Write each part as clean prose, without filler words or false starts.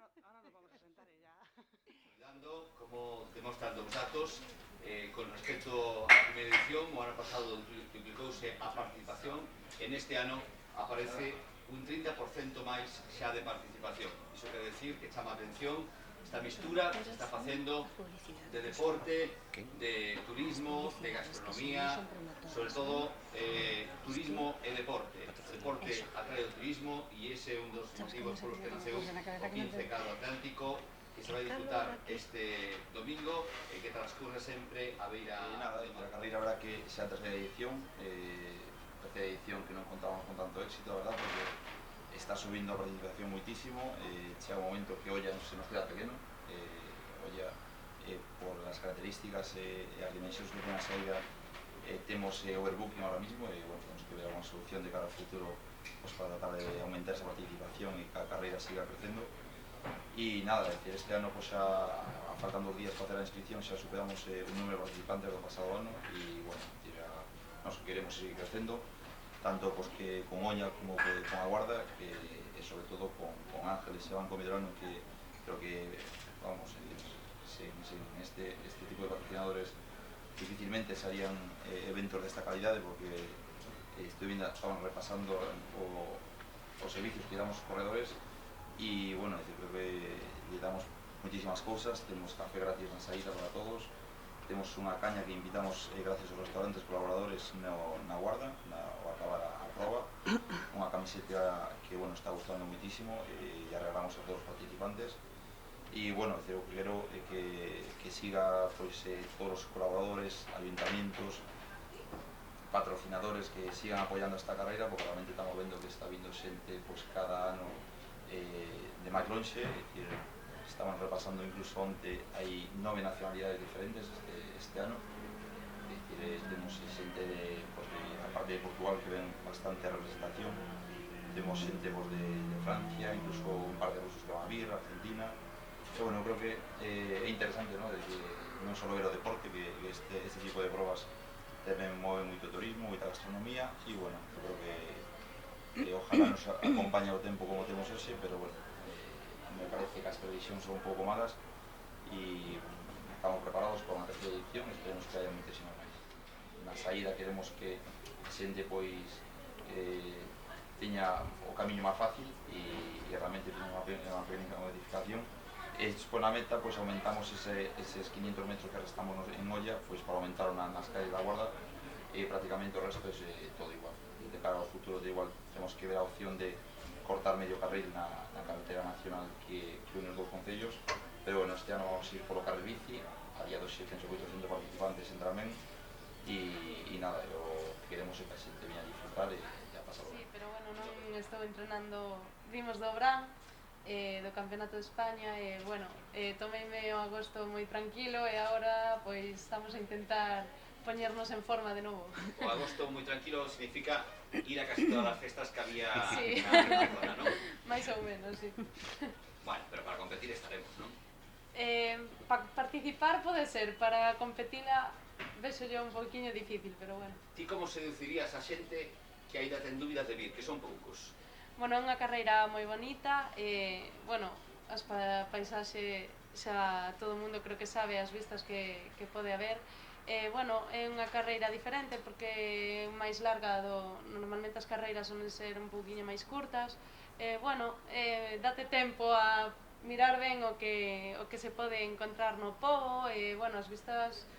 ahora nos vamos a sentar y ya. Dando, como demostrando os datos, con respecto á primeira edición, o ano pasado duplicouse a participación, e neste ano aparece un 30% máis xa de participación. Iso quere decir que chama a atención esta mistura que se está facendo de deporte, de turismo, de gastronomía, sobre todo turismo e deporte. O deporte atrae o turismo e ese é un dos motivos polos que naceu o 15 Carro Atlántico, que se vai disputar este domingo e que transcurre sempre a beira... Nada, a carreira habrá que xa a terceira edición que non contábamos con tanto éxito, a verdad, porque está subindo a participación moitísimo, chega un momento que Olla se nos queda pequeno, Olla, por as características e as dimensións que ten a saída, temos overbooking ahora mismo e bueno, temos que ver unha solución de cara ao futuro pues, para tratar de aumentar esa participación e que a carreira siga crecendo. E nada, decir, este ano pues, xa, faltando os días para facer a inscripción xa superamos un número de participantes do pasado ano e bueno, nos queremos seguir crecendo tanto pues, que con Oña como que con a Guarda que, e sobre todo con Ángeles e Banco Medrano que creo que vamos, sin este tipo de patrocinadores difícilmente se harían eventos desta calidade porque estoy viendo, estaban repasando os servicios que damos aos corredores y bueno, creo que le damos muchísimas cosas, tenemos café gratis na saída para todos, temos unha caña que invitamos gracias aos restaurantes colaboradores na Guarda, ao acabar a proba, unha camiseta que bueno, está gustando muitísimo e regalamos a todos os participantes e bueno, eu quero que siga pois, todos os colaboradores, ayuntamientos, patrocinadores que sigan apoiando esta carreira porque realmente estamos vendo que está vindo xente pois, cada ano de máis lonxe, estaban repasando incluso onte hai 9 nacionalidades diferentes este ano, temos xente de, aparte de Portugal que ven bastante representación, temos xente de Francia, incluso un par de rusos que van a vir, Argentina, e bueno, creo que é interesante, ¿no? De que non só ver o deporte, que este tipo de probas tamén move moito turismo, moita gastronomía, e bueno, eu creo que ojalá nos acompañe o tempo como temos ese, pero bueno, me parece que as previsións son un pouco malas e estamos preparados para unha terceira edición, esperemos que haya moitísimas máis. Na saída queremos que a xente pois teña o camiño máis fácil e realmente teña unha pequena modificación e despois na meta pois aumentamos eses 500 metros que restamos en Olla pois para aumentar nas calles da Guarda e prácticamente o resto é todo igual. De cara ao futuro igual temos que ver a opción de cortar medio carril na carretera nacional que une os dous concellos, pero bueno, este ano vamos a ir polo carril bici, a día 2 tens 800 participantes en Dramén e nada, o que queremos é que a xente venha a disfrutar e a pasar. Sí, pero bueno, non estou entrenando, vimos do Obrán, do Campeonato de España e bueno, tomeime o agosto moi tranquilo e agora pois estamos a intentar poñernos en forma de novo. O agosto moi tranquilo significa ir a casi todas as festas que había sí. na zona, non? Mais ou menos, sí. Bueno, pero para competir estaremos, non? Para participar pode ser, para competila vexo yo un pouquiño difícil, pero bueno. Ti como seducirías a xente que aínda ten dúbidas de vir, que son poucos? Bueno, é unha carreira moi bonita, bueno, as paisaxe xa todo o mundo creo que sabe as vistas que pode haber. Bueno, é unha carreira diferente porque é máis larga normalmente as carreiras sonen ser un pouquiño máis curtas. Bueno, date tempo a mirar ben o que se pode encontrar no pobo, bueno, as vistas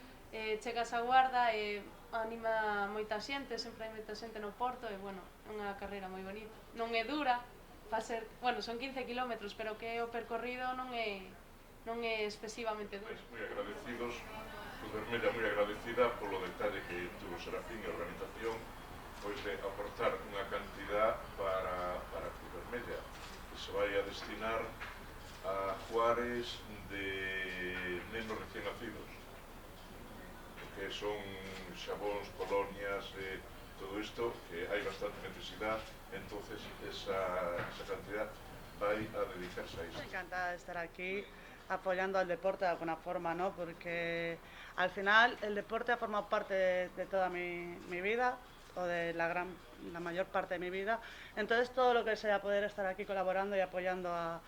chegas á Guarda e anima moita xente, sempre hai moita xente no porto e bueno, é unha carreira moi bonita. Non é dura, bueno, son 15 km, pero que o percorrido non é excesivamente duro. Moi agradecidos, Bermella moi agradecida polo detalle que tuvo Serafín e a organización pois de aportar unha cantidad para Bermella que se vai a destinar a Juárez de nenos recién nacidos que son xabóns, colonias, todo isto que hai bastante necesidade, entonces esa cantidad vai a dedicarse a isto. Me encanta estar aquí apoyando al deporte de alguna forma, ¿no? Porque al final el deporte ha formado parte de toda mi vida, o de la mayor parte de mi vida. Entonces todo lo que sea poder estar aquí colaborando y apoyando a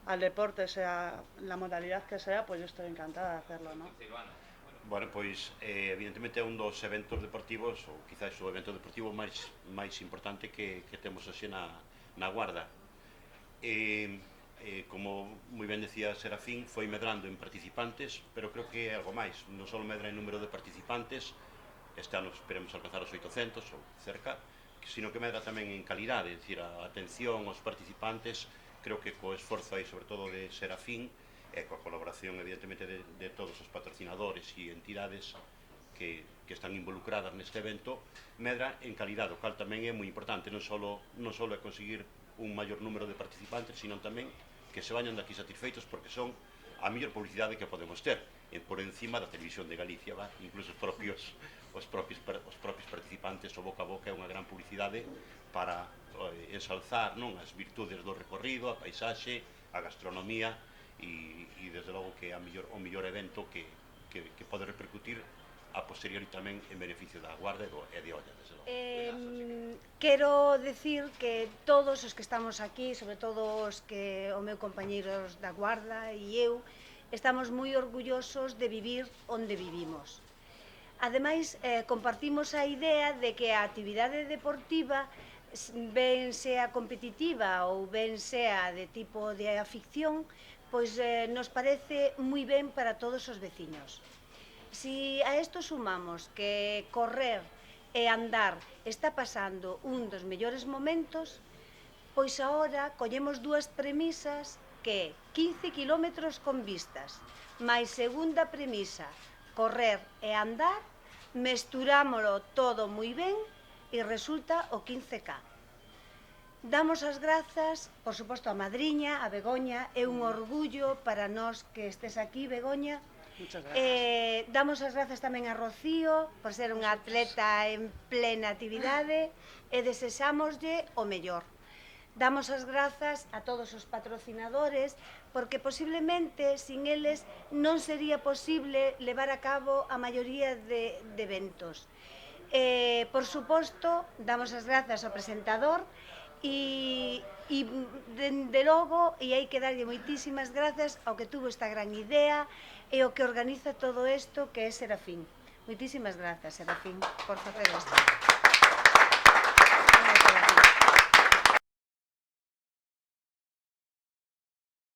al deporte, sea la modalidad que sea, pues yo estoy encantada de hacerlo, ¿no? Bueno, pois, evidentemente é un dos eventos deportivos, ou quizás o evento deportivo máis importante que temos así na Guarda. Como moi ben decía Serafín, foi medrando en participantes, pero creo que é algo máis, non só medra en número de participantes, este ano esperemos alcanzar os 800 ou cerca, sino que medra tamén en calidade, é dicir, a atención aos participantes, creo que co esforzo aí, sobre todo de Serafín, e coa colaboración evidentemente de todos os patrocinadores e entidades que están involucradas neste evento, medra en calidade, o cal tamén é moi importante, non só é conseguir un maior número de participantes, sino tamén que se vayan daqui satisfeitos porque son a mellor publicidade que podemos ter, por encima da televisión de Galicia, incluso os propios participantes, o boca a boca é unha gran publicidade para ensalzar as virtudes do recorrido, a paisaxe, a gastronomía, e desde logo que é o mellor evento que pode repercutir a posteriori tamén en beneficio da Guarda e de Olla, desde logo. Quero decir que todos os que estamos aquí, sobre todo os que o meu compañeiros da Guarda e eu, estamos moi orgullosos de vivir onde vivimos. Ademais, compartimos a idea de que a actividade deportiva, ben sea competitiva ou ben sea de tipo de afición, pois nos parece moi ben para todos os veciños. Si a isto sumamos que correr e andar está pasando un dos mellores momentos, pois agora collemos dúas premisas que 15 kilómetros con vistas, máis segunda premisa, correr e andar, mesturámolo todo moi ben e resulta o 15K. Damos as grazas, por suposto, a madriña, a Begoña, é un orgullo para nós que estés aquí, Begoña. Muchas gracias. Damos as grazas tamén a Rocío por ser unha atleta en plena actividade e desexámoslle o mellor. Damos as grazas a todos os patrocinadores porque posiblemente sin eles non sería posible levar a cabo a maioría de eventos. Por suposto, damos as grazas ao presentador e dende logo, e hai que darlle moitísimas grazas ao que tuvo esta gran idea e o que organiza todo isto, que é Serafín. Moitísimas grazas, Serafín, por facer isto.